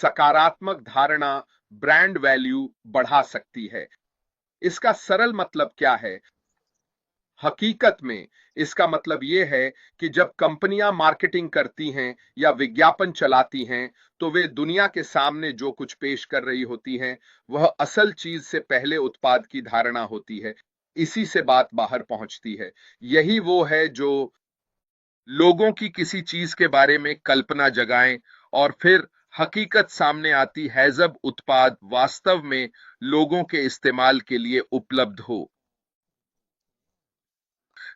सकारात्मक धारणा brand value बढ़ा सकती है। इसका सरल मतलब क्या है? हकीकत में इसका मतलब यह है कि जब कंपनियां मार्केटिंग करती हैं या विज्ञापन चलाती हैं, तो वे दुनिया के सामने जो कुछ पेश कर रही होती हैं, वह असल चीज से पहले उत्पाद की धारणा होती है। इसी से बात बाहर पहुंचती है। यही वो है जो लोगों की किसी चीज के बारे में कल्पना जगाएं और फिर हकीकत सामने आती है जब उत्पाद वास्तव में लोगों के इस्तेमाल के लिए उपलब्ध हो।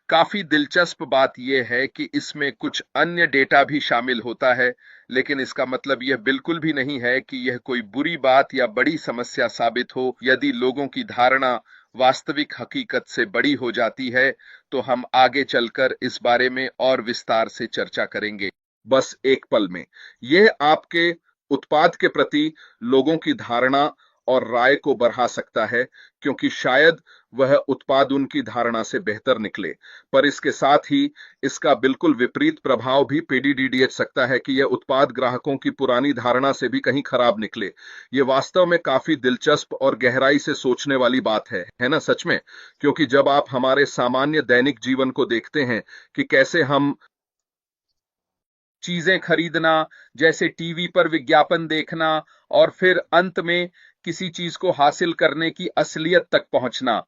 काफी दिलचस्प बात यह है कि इसमें कुछ अन्य डेटा भी शामिल होता है, लेकिन इसका मतलब यह बिल्कुल भी नहीं है कि यह कोई बुरी बात या बड़ी समस्या साबित हो। यदि लोगों की धारणा वास्तविक हकीकत से बड़ी हो जाती है, तो हम आगे चलकर इस बारे में और विस्तार से चर्चा करेंगे। बस एक पल में यह आपके उत्पाद के प्रति लोगों की धारणा और राय को बढ़ा सकता है, क्योंकि शायद वह उत्पाद उनकी धारणा से बेहतर निकले। पर इसके साथ ही इसका बिल्कुल विपरीत प्रभाव भी पीडीडीडीएच सकता है कि यह उत्पाद ग्राहकों की पुरानी धारणा से भी कहीं खराब निकले। यह वास्तव में काफी दिलचस्प और गहराई से सोचने वाली बात है ना? सच में, क्योंकि जब आप हमारे सामान्य दैनिक जीवन को देखते हैं कि कैसे हम चीजें खरीदना, जैसे टीवी पर विज्ञापन देखना और फिर अंत में किसी चीज को हासिल करने की असलियत तक पहुंचना,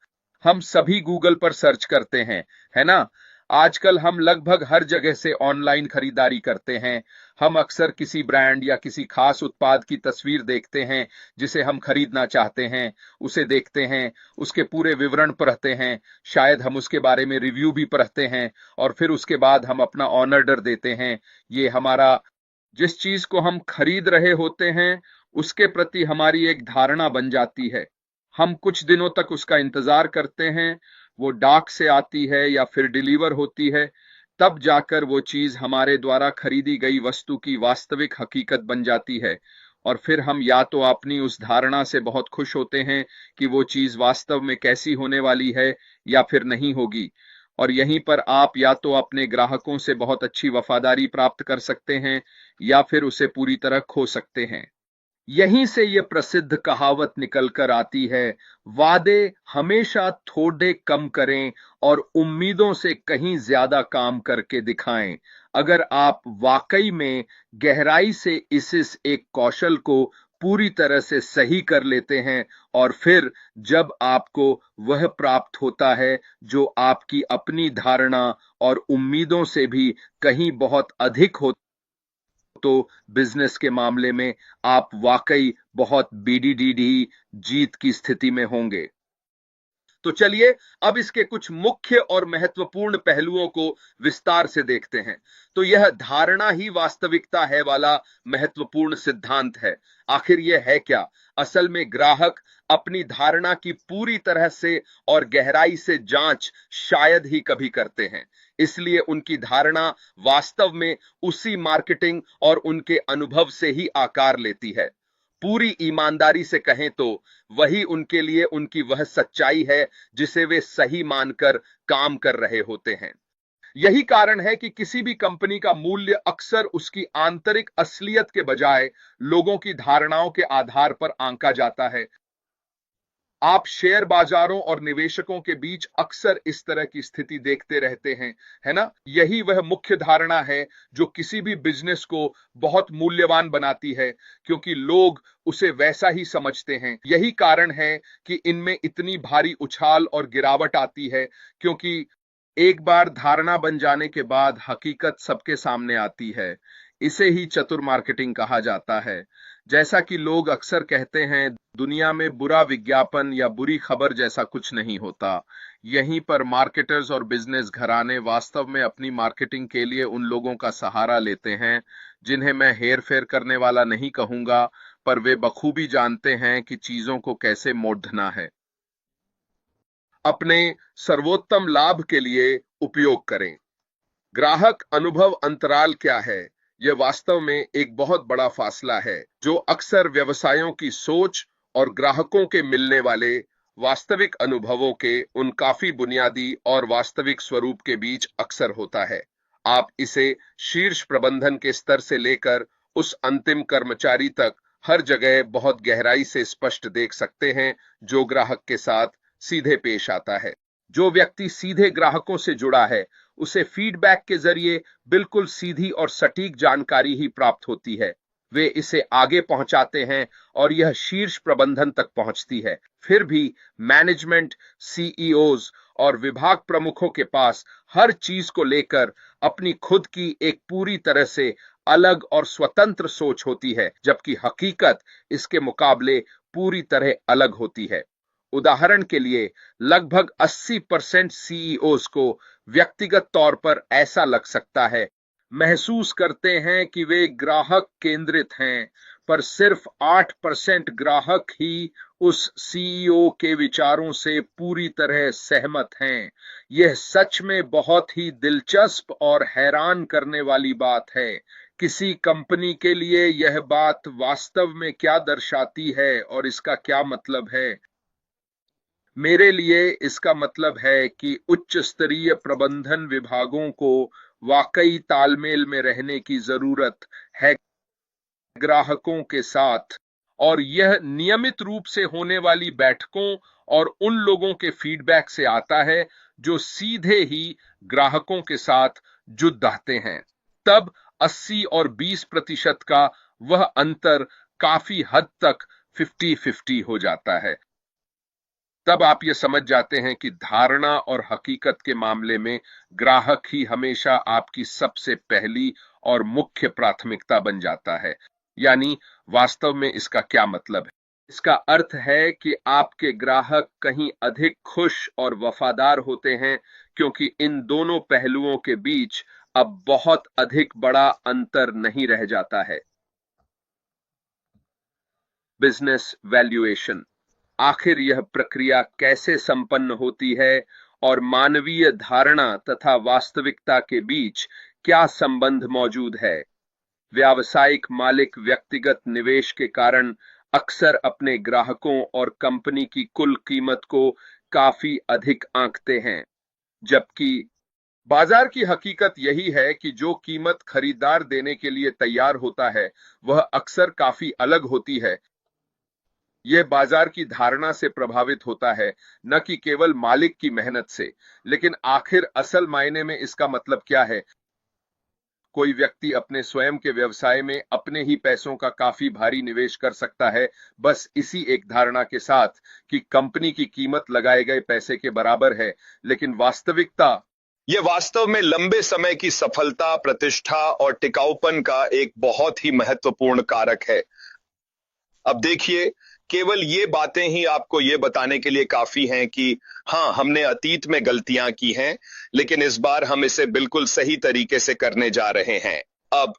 हम सभी गूगल पर सर्च करते हैं, है ना? आजकल हम लगभग हर जगह से ऑनलाइन खरीदारी करते हैं। हम अक्सर किसी ब्रांड या किसी खास उत्पाद की तस्वीर देखते हैं जिसे हम खरीदना चाहते हैं, उसे देखते हैं, उसके पूरे विवरण पढ़ते हैं, शायद हम उसके बारे में रिव्यू भी पढ़ते हैं और फिर उसके बाद हम अपना ऑर्डर देते हैं। ये हमारा जिस चीज को हम खरीद रहे होते हैं उसके प्रति हमारी एक धारणा बन जाती है। हम कुछ दिनों तक उसका इंतजार करते हैं, वो डाक से आती है या फिर डिलीवर होती है, तब जाकर वो चीज हमारे द्वारा खरीदी गई वस्तु की वास्तविक हकीकत बन जाती है। और फिर हम या तो अपनी उस धारणा से बहुत खुश होते हैं कि वो चीज वास्तव में कैसी होने वाली है या फिर नहीं होगी। और यहीं पर आप या तो अपने ग्राहकों से बहुत अच्छी वफादारी प्राप्त कर सकते हैं या फिर उसे पूरी तरह खो सकते हैं। यहीं से यह प्रसिद्ध कहावत निकल कर आती है, वादे हमेशा थोड़े कम करें और उम्मीदों से कहीं ज्यादा काम करके दिखाएं। अगर आप वाकई में गहराई से इस एक कौशल को पूरी तरह से सही कर लेते हैं और फिर जब आपको वह प्राप्त होता है जो आपकी अपनी धारणा और उम्मीदों से भी कहीं बहुत अधिक हो, तो बिजनेस के मामले में आप वाकई बहुत बीडीडीडी जीत की स्थिति में होंगे। तो चलिए अब इसके कुछ मुख्य और महत्वपूर्ण पहलुओं को विस्तार से देखते हैं। तो यह धारणा ही वास्तविकता है वाला महत्वपूर्ण सिद्धांत है। आखिर यह है क्या? असल में ग्राहक अपनी धारणा की पूरी तरह से और गहराई से जांच शायद ही कभी करते हैं। इसलिए उनकी धारणा वास्तव में उसी मार्केटिंग और उनके अनुभव से ही आकार लेती है। पूरी ईमानदारी से कहें तो वही उनके लिए उनकी वह सच्चाई है जिसे वे सही मानकर काम कर रहे होते हैं। यही कारण है कि किसी भी कंपनी का मूल्य अक्सर उसकी आंतरिक असलियत के बजाय लोगों की धारणाओं के आधार पर आंका जाता है। आप शेयर बाजारों और निवेशकों के बीच अक्सर इस तरह की स्थिति देखते रहते हैं, है ना? यही वह मुख्य धारणा है जो किसी भी बिजनेस को बहुत मूल्यवान बनाती है, क्योंकि लोग उसे वैसा ही समझते हैं। यही कारण है कि इनमें इतनी भारी उछाल और गिरावट आती है, क्योंकि एक बार धारणा बन जाने के बाद हकीकत सबके सामने आती है। इसे ही चतुर मार्केटिंग कहा जाता है। जैसा कि लोग अक्सर कहते हैं, दुनिया में बुरा विज्ञापन या बुरी खबर जैसा कुछ नहीं होता। यहीं पर मार्केटर्स और बिजनेस घराने वास्तव में अपनी मार्केटिंग के लिए उन लोगों का सहारा लेते हैं जिन्हें मैं हेर फेर करने वाला नहीं कहूंगा, पर वे बखूबी जानते हैं कि चीजों को कैसे मोड़ना है। अपने सर्वोत्तम लाभ के लिए उपयोग करें। ग्राहक अनुभव अंतराल क्या है? यह वास्तव में एक बहुत बड़ा फासला है जो अक्सर व्यवसायों की सोच और ग्राहकों के मिलने वाले वास्तविक अनुभवों के उन काफी बुनियादी और वास्तविक स्वरूप के बीच अक्सर होता है। आप इसे शीर्ष प्रबंधन के स्तर से लेकर उस अंतिम कर्मचारी तक हर जगह बहुत गहराई से स्पष्ट देख सकते हैं जो ग्राहक के साथ सीधे पेश आता है। जो व्यक्ति सीधे ग्राहकों से जुड़ा है, उसे फीडबैक के जरिए बिल्कुल सीधी और सटीक जानकारी ही प्राप्त होती है। वे इसे आगे पहुंचाते हैं और यह शीर्ष प्रबंधन तक पहुंचती है। फिर भी मैनेजमेंट, सीईओज और विभाग प्रमुखों के पास हर चीज को लेकर अपनी खुद की एक पूरी तरह से अलग और स्वतंत्र सोच होती है, जबकि हकीकत इसके मुकाबले पूरी तरह अलग होती है। उदाहरण के लिए, लगभग 80% सीईओज को व्यक्तिगत तौर पर ऐसा लग सकता है, महसूस करते हैं कि वे ग्राहक केंद्रित हैं, पर सिर्फ 8% ग्राहक ही उस सीईओ के विचारों से पूरी तरह सहमत हैं। यह सच में बहुत ही दिलचस्प और हैरान करने वाली बात है। किसी कंपनी के लिए यह बात वास्तव में क्या दर्शाती है और इसका क्या मतलब है? मेरे लिए इसका मतलब है कि उच्च स्तरीय प्रबंधन विभागों को वाकई तालमेल में रहने की जरूरत है ग्राहकों के साथ, और यह नियमित रूप से होने वाली बैठकों और उन लोगों के फीडबैक से आता है जो सीधे ही ग्राहकों के साथ जुड़ हैं। तब 80 और 20% का वह अंतर काफी हद तक 50-50 हो जाता है। तब आप ये समझ जाते हैं कि धारणा और हकीकत के मामले में ग्राहक ही हमेशा आपकी सबसे पहली और मुख्य प्राथमिकता बन जाता है। यानी वास्तव में इसका क्या मतलब है? इसका अर्थ है कि आपके ग्राहक कहीं अधिक खुश और वफादार होते हैं, क्योंकि इन दोनों पहलुओं के बीच अब बहुत अधिक बड़ा अंतर नहीं रह जाता है। Business valuation. आखिर यह प्रक्रिया कैसे संपन्न होती है और मानवीय धारणा तथा वास्तविकता के बीच क्या संबंध मौजूद है? व्यावसायिक मालिक व्यक्तिगत निवेश के कारण अक्सर अपने ग्राहकों और कंपनी की कुल कीमत को काफी अधिक आंकते हैं, जबकि बाजार की हकीकत यही है कि जो कीमत खरीदार देने के लिए तैयार होता है, वह अक्सर काफी अलग होती है। यह बाजार की धारणा से प्रभावित होता है, न कि केवल मालिक की मेहनत से। लेकिन आखिर असल मायने में इसका मतलब क्या है? कोई व्यक्ति अपने स्वयं के व्यवसाय में अपने ही पैसों का काफी भारी निवेश कर सकता है, बस इसी एक धारणा के साथ कि कंपनी की कीमत लगाए गए पैसे के बराबर है। लेकिन वास्तविकता, यह वास्तव में लंबे समय की सफलता, प्रतिष्ठा और टिकाऊपन का एक बहुत ही महत्वपूर्ण कारक है। अब देखिए, केवल ये बातें ही आपको ये बताने के लिए काफी हैं कि हाँ, हमने अतीत में गलतियां की हैं, लेकिन इस बार हम इसे बिल्कुल सही तरीके से करने जा रहे हैं। अब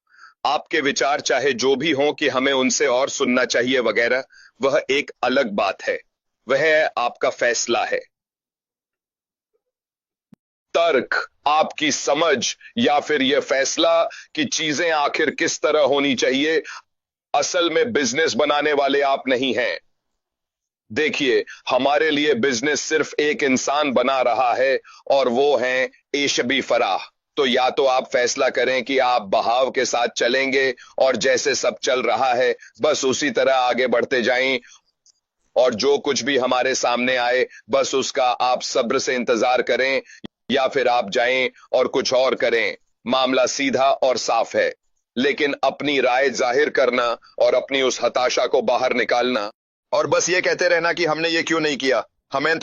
आपके विचार चाहे जो भी हों कि हमें उनसे और सुनना चाहिए वगैरह, वह एक अलग बात है। वह आपका फैसला है। तर्क, आपकी समझ या फिर यह फैसला कि चीजें आखिर किस तरह होनी चाहिए, असल में बिजनेस बनाने वाले आप नहीं हैं। देखिए, हमारे लिए बिजनेस सिर्फ एक इंसान बना रहा है और वो हैं एशबी फराह। तो या तो आप फैसला करें कि आप बहाव के साथ चलेंगे और जैसे सब चल रहा है बस उसी तरह आगे बढ़ते जाएं, और जो कुछ भी हमारे सामने आए बस उसका आप सब्र से इंतजार करें, या फिर आप जाएं और कुछ और करें। मामला सीधा और साफ है। लेकिन अपनी राय जाहिर करना और अपनी उस हताशा को बाहर निकालना और बस ये कहते रहना कि हमने ये क्यों नहीं किया, हमें